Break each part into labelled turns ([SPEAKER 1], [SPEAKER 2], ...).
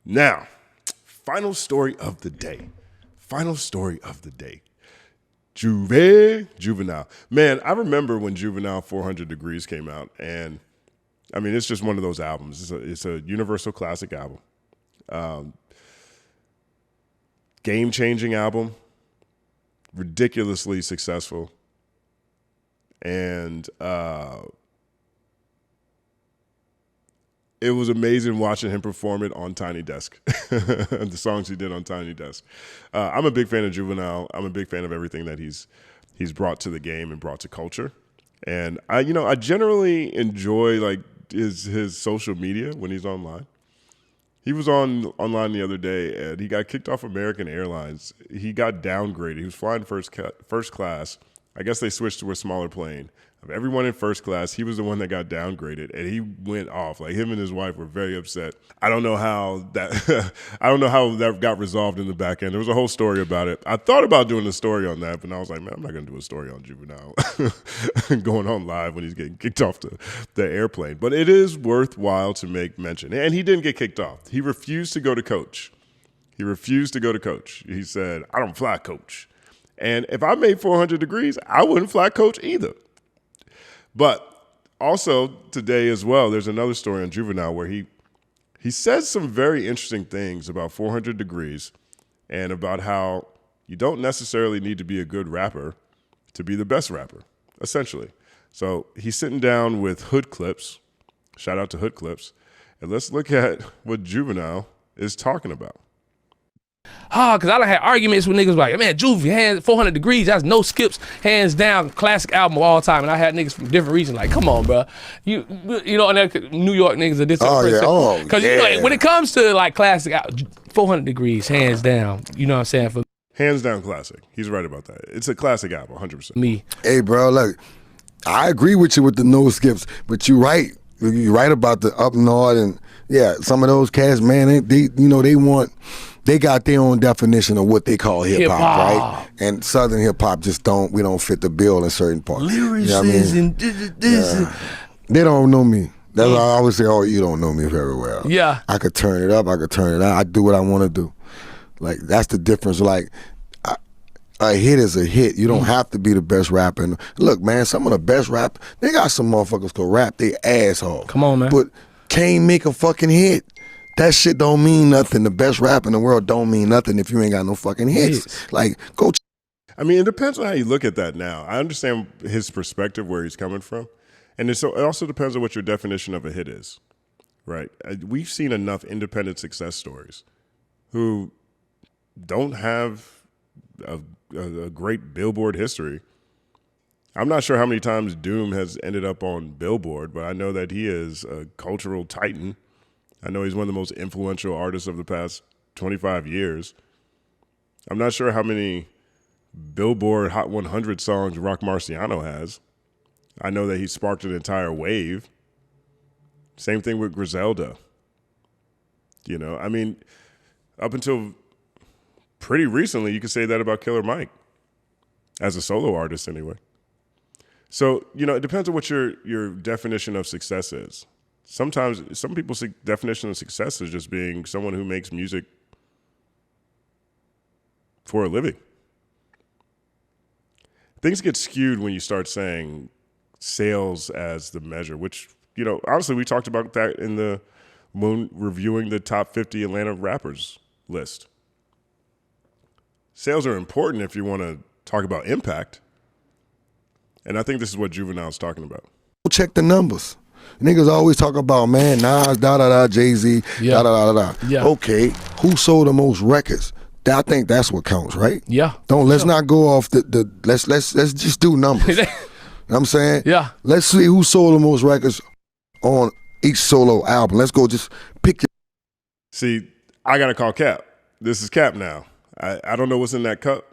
[SPEAKER 1] Now, final story of the day. Final story of the day. Juvenile. Man, I remember when Juvenile 400 Degrees came out, and I mean, it's just one of those albums. It's a universal classic album. Game-changing album. Ridiculously successful. And it was amazing watching him perform it on Tiny Desk, the songs he did on Tiny Desk. I'm a big fan of Juvenile. I'm a big fan of everything that he's brought to the game and brought to culture. And I generally enjoy like his social media when he's online. He was online the other day, and he got kicked off American Airlines. He got downgraded. He was flying first class. I guess they switched to a smaller plane. Of everyone in first class, he was the one that got downgraded, and he went off. Like, him and his wife were very upset. I don't know how that got resolved in the back end. There was a whole story about it. I thought about doing a story on that, but I was like, man, I'm not going to do a story on Juvenile going on live when he's getting kicked off the airplane. But it is worthwhile to make mention. And he didn't get kicked off. He refused to go to coach. He said, I don't fly coach. And if I made 400 Degrees, I wouldn't fly coach either. But also today as well, there's another story on Juvenile where he says some very interesting things about 400 Degrees and about how you don't necessarily need to be a good rapper to be the best rapper, essentially. So he's sitting down with Hood Clips. Shout out to Hood Clips. And let's look at what Juvenile is talking about.
[SPEAKER 2] Because I done had arguments with niggas like, man, Juvie, 400 Degrees, that's no skips, hands down, classic album of all time. And I had niggas from different regions like, come on, bro. You know, and New York niggas are different. Because you know, when it comes to like classic, 400 Degrees, hands down, you know what I'm saying? For
[SPEAKER 1] hands down classic. He's right about that. It's a classic album, 100%.
[SPEAKER 2] Me.
[SPEAKER 3] Hey, bro, look, I agree with you with the no skips, but you're right. You're right about the up north, and yeah, some of those cats, man, they got their own definition of what they call hip-hop, right? And Southern hip-hop we don't fit the bill in certain parts.
[SPEAKER 2] Lyricism,
[SPEAKER 3] you know what I mean? They don't know me. That's why I always say, oh, you don't know me very well.
[SPEAKER 2] Yeah.
[SPEAKER 3] I could turn it up, I could turn it out. I do what I want to do. Like, that's the difference. Like, a hit is a hit. You don't have to be the best rapper. And look, man, some of the best rap, they got some motherfuckers could rap they asshole.
[SPEAKER 2] Come on, man.
[SPEAKER 3] But can't make a fucking hit. That shit don't mean nothing. The best rap in the world don't mean nothing if you ain't got no fucking hits. Like, go.
[SPEAKER 1] I mean, it depends on how you look at that now. I understand his perspective, where he's coming from. And it also depends on what your definition of a hit is, right? We've seen enough independent success stories who don't have a great Billboard history. I'm not sure how many times Doom has ended up on Billboard, but I know that he is a cultural titan. I know he's one of the most influential artists of the past 25 years. I'm not sure how many Billboard Hot 100 songs Rock Marciano has. I know that he sparked an entire wave. Same thing with Griselda. You know, I mean, up until pretty recently, you could say that about Killer Mike, as a solo artist anyway. So, you know, it depends on what your definition of success is. Sometimes some people's definition of success is just being someone who makes music for a living. Things get skewed when you start saying sales as the measure, which, you know, honestly, we talked about that when reviewing the top 50 Atlanta rappers list. Sales are important if you want to talk about impact. And I think this is what Juvenile's talking about.
[SPEAKER 3] Check the numbers. Niggas always talk about, man, Nas, Jay-Z,
[SPEAKER 2] Yeah.
[SPEAKER 3] Okay, who sold the most records? I think that's what counts, right?
[SPEAKER 2] Yeah.
[SPEAKER 3] Let's not go off let's just do numbers. You know what I'm saying?
[SPEAKER 2] Yeah.
[SPEAKER 3] Let's see who sold the most records on each solo album. Let's go just pick your.
[SPEAKER 1] See, I got to call Cap. This is Cap now. I don't know what's in that cup.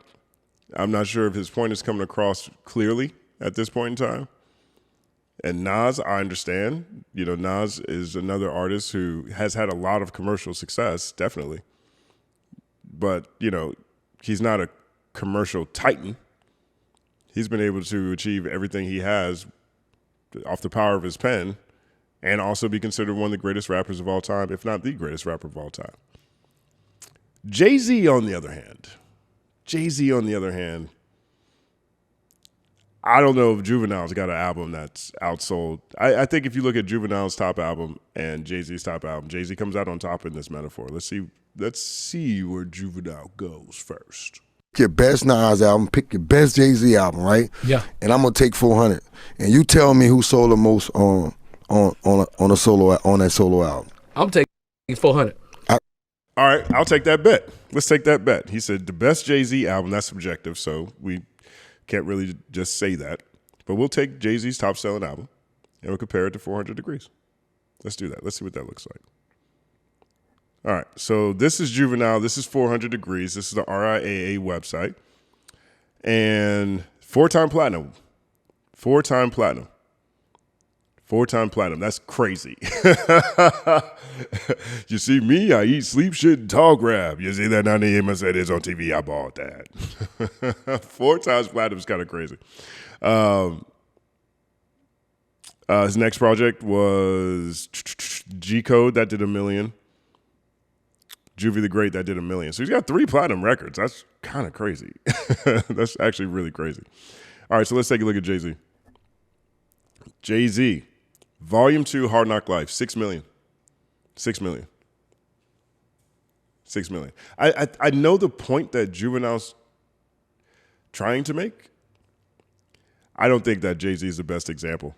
[SPEAKER 1] I'm not sure if his point is coming across clearly at this point in time. And Nas, I understand. You know, Nas is another artist who has had a lot of commercial success, definitely. But, you know, he's not a commercial titan. He's been able to achieve everything he has off the power of his pen and also be considered one of the greatest rappers of all time, if not the greatest rapper of all time. Jay-Z, on the other hand, I don't know if Juvenile's got an album that's outsold. I think if you look at Juvenile's top album and Jay-Z's top album, Jay-Z comes out on top in this metaphor. Let's see where Juvenile goes first.
[SPEAKER 3] Your best Nas album, pick your best Jay-Z album, right?
[SPEAKER 2] Yeah.
[SPEAKER 3] And I'm gonna take 400. And you tell me who sold the most on that solo album.
[SPEAKER 2] I'm taking 400.
[SPEAKER 1] All right, I'll take that bet. Let's take that bet. He said the best Jay-Z album. That's subjective, so we can't really just say that. But we'll take Jay-Z's top-selling album, and we'll compare it to 400 Degrees. Let's do that. Let's see what that looks like. All right, so this is Juvenile. This is 400 Degrees. This is the RIAA website. And 4-time platinum. 4-time platinum. 4-time platinum. That's crazy. You see me, I eat, sleep, shit, and talk rap. You see that 9 a.m. I said it's on TV, I bought that. 4 times platinum is kind of crazy. His next project was G-Code, that did 1 million. Juvie the Great, that did 1 million. So he's got 3 platinum records. That's kind of crazy. That's actually really crazy. All right, so let's take a look at Jay-Z. Jay-Z, Volume 2, Hard Knock Life, 6 million. 6 million. 6 million. I know the point that Juvenile's trying to make. I don't think that Jay-Z is the best example.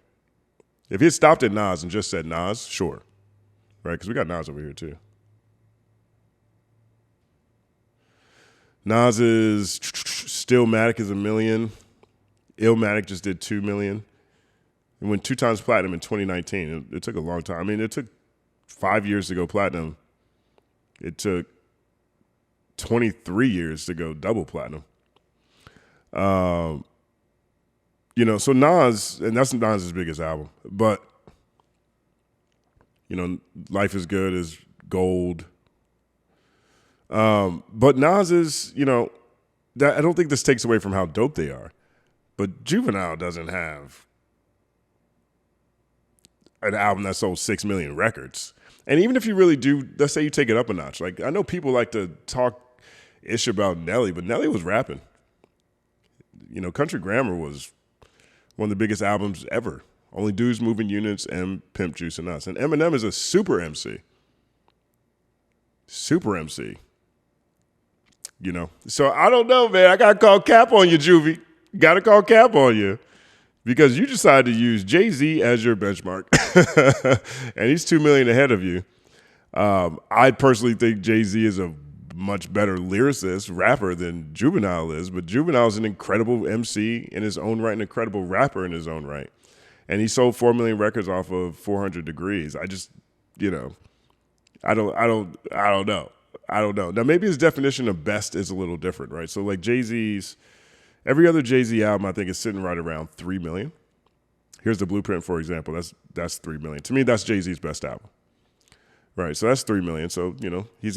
[SPEAKER 1] If he had stopped at Nas and just said Nas, sure. Right? Because we got Nas over here too. Nas is Stillmatic is 1 million. Illmatic just did 2 million. It went 2 times platinum in 2019. It took a long time. I mean, it took 5 years to go platinum. It took 23 years to go double platinum. You know, so Nas, and that's Nas' biggest album, but, you know, Life is Good is gold. But Nas is, you know, I don't think this takes away from how dope they are, but Juvenile doesn't have an album that sold 6 million records. And even if you really do, let's say you take it up a notch. Like, I know people like to talk ish about Nelly, but Nelly was rapping. You know, Country Grammar was one of the biggest albums ever. Only Dudes, Moving Units, and Pimp Juice and Us. And Eminem is a super MC. Super MC. You know? So I don't know, man. I got to call cap on you, Juvie. Got to call cap on you. Because you decided to use Jay-Z as your benchmark. And he's 2 million ahead of you. I personally think Jay-Z is a much better lyricist, rapper than Juvenile is. But Juvenile is an incredible MC in his own right, an incredible rapper in his own right. And he sold 4 million records off of 400 Degrees. I just, you know, I don't know. Now, maybe his definition of best is a little different, right? So like Jay-Z's, every other Jay-Z album, I think, is sitting right around 3 million. Here's the Blueprint, for example. That's 3 million. To me, that's Jay-Z's best album. Right, so that's 3 million. So, you know, he's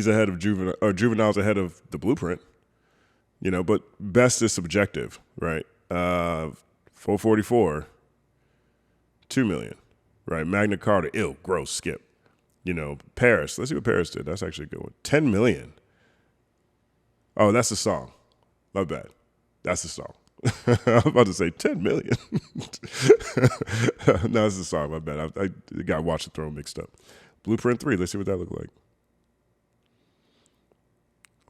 [SPEAKER 1] ahead of Juvenile, or Juvenile's ahead of the Blueprint. You know, but best is subjective, right? 444, 2 million, right? Magna Carta, ill, gross, skip. You know, Paris. Let's see what Paris did. That's actually a good one. 10 million. Oh, that's the song. My bad. That's the song. I was about to say 10 million. No, that's the song. My bad. I got Watch the Throne mixed up. Blueprint 3. Let's see what that looked like.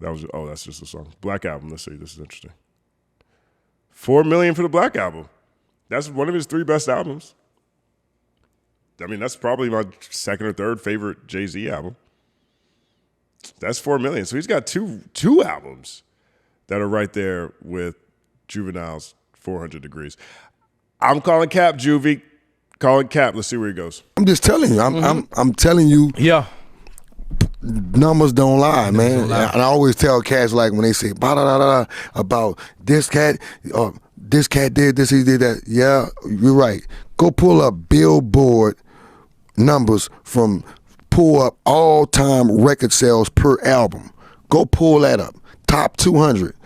[SPEAKER 1] That's just a song. Black Album. Let's see. This is interesting. 4 million for the Black Album. That's one of his 3 best albums. I mean, that's probably my second or third favorite Jay-Z album. That's 4 million. So he's got two albums that are right there with Juvenile's 400 Degrees. I'm calling cap, Juvie. Calling cap. Let's see where he goes.
[SPEAKER 3] I'm just telling you. I'm telling you.
[SPEAKER 2] Yeah.
[SPEAKER 3] Numbers don't lie, man. Don't lie. And I always tell cats, like, when they say about this cat, this cat did this, he did that. Yeah, you're right. Go pull up Billboard numbers pull up all-time record sales per album. Go pull that up. Top 200.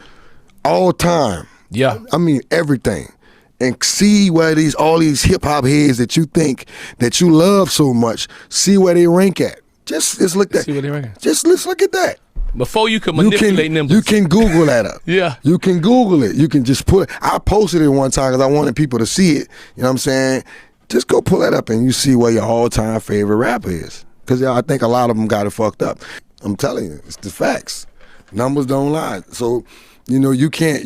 [SPEAKER 3] All time.
[SPEAKER 2] Yeah.
[SPEAKER 3] I mean, everything. And see where all these hip-hop heads that you think that you love so much, see where they rank at. Just look at
[SPEAKER 2] See what they reckon.
[SPEAKER 3] Just let's look at that.
[SPEAKER 2] Before you can manipulate numbers.
[SPEAKER 3] You can Google that up.
[SPEAKER 2] Yeah.
[SPEAKER 3] You can Google it. You can just put it. I posted it one time because I wanted people to see it. You know what I'm saying? Just go pull that up and you see where your all-time favorite rapper is. Because I think a lot of them got it fucked up. I'm telling you, it's the facts. Numbers don't lie. So, you can't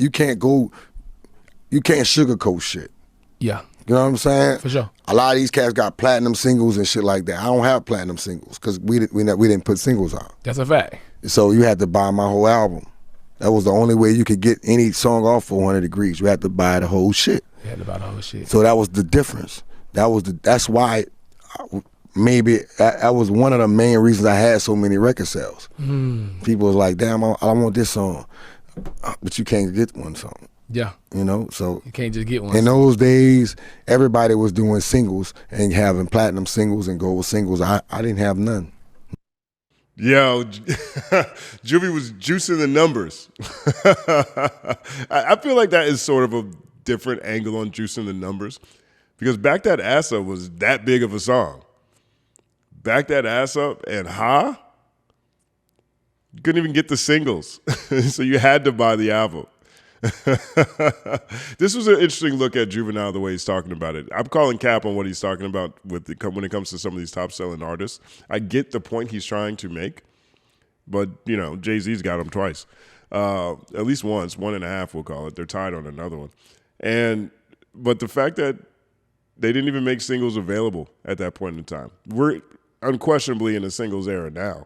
[SPEAKER 3] sugarcoat shit.
[SPEAKER 2] Yeah.
[SPEAKER 3] You know what I'm saying?
[SPEAKER 2] For sure.
[SPEAKER 3] A lot of these cats got platinum singles and shit like that. I don't have platinum singles because we didn't put singles out.
[SPEAKER 2] That's a fact.
[SPEAKER 3] So you had to buy my whole album. That was the only way you could get any song off 400 Degrees. You had to buy the whole shit.
[SPEAKER 2] You had to buy the whole shit.
[SPEAKER 3] So that was the difference. That's why maybe that was one of the main reasons I had so many record sales. People was like, damn, I want this song. But you can't get one song.
[SPEAKER 2] Yeah.
[SPEAKER 3] So
[SPEAKER 2] you can't just get one.
[SPEAKER 3] In those days, everybody was doing singles and having platinum singles and gold singles. I didn't have none.
[SPEAKER 1] Yo, Juvie was juicing the numbers. I feel like that is sort of a different angle on juicing the numbers because Back That Ass Up was that big of a song. Back That Ass Up and Ha, you couldn't even get the singles. So you had to buy the album. This was an interesting look at Juvenile, the way he's talking about it. I'm calling cap on what he's talking about when it comes to some of these top-selling artists. I get the point he's trying to make, but, Jay-Z's got him twice. At least once, 1.5 we'll call it. They're tied on another one. But the fact that they didn't even make singles available at that point in time. We're unquestionably in a singles era now.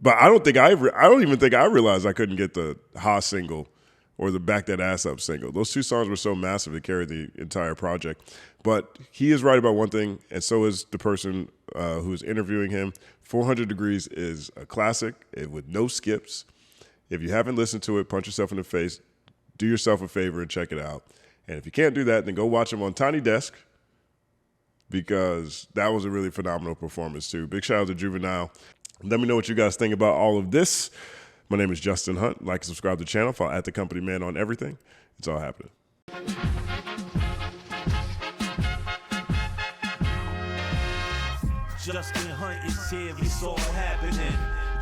[SPEAKER 1] But I don't even think I realized I couldn't get the Ha single or the Back That Ass Up single. Those two songs were so massive they carried the entire project. But he is right about one thing, and so is the person who's interviewing him. 400 Degrees is a classic with no skips. If you haven't listened to it, punch yourself in the face. Do yourself a favor and check it out. And if you can't do that, then go watch him on Tiny Desk because that was a really phenomenal performance too. Big shout out to Juvenile. Let me know what you guys think about all of this. My name is Justin Hunt. Like and subscribe to the channel. Follow at The Company Man on everything. It's all happening.
[SPEAKER 4] Justin Hunt is here, it's all happening.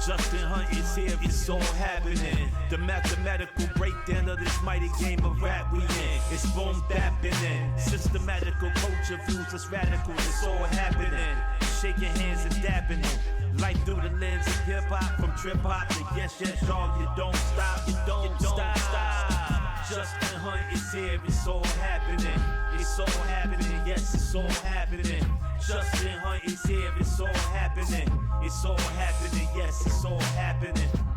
[SPEAKER 4] Justin Hunt is here, it's all happening. The mathematical breakdown of this mighty game of rap we in. It's boom bapping. Systematical culture views us radical, it's all happening. Shaking hands and dapping it. Life through the lens of hip hop, from trip hop to yes, y'all, you don't stop, you don't stop. Justin Hunt is here, it's all happening. It's all happening, yes, it's all happening. Justin Hunt is here, it's all happening. It's all happening.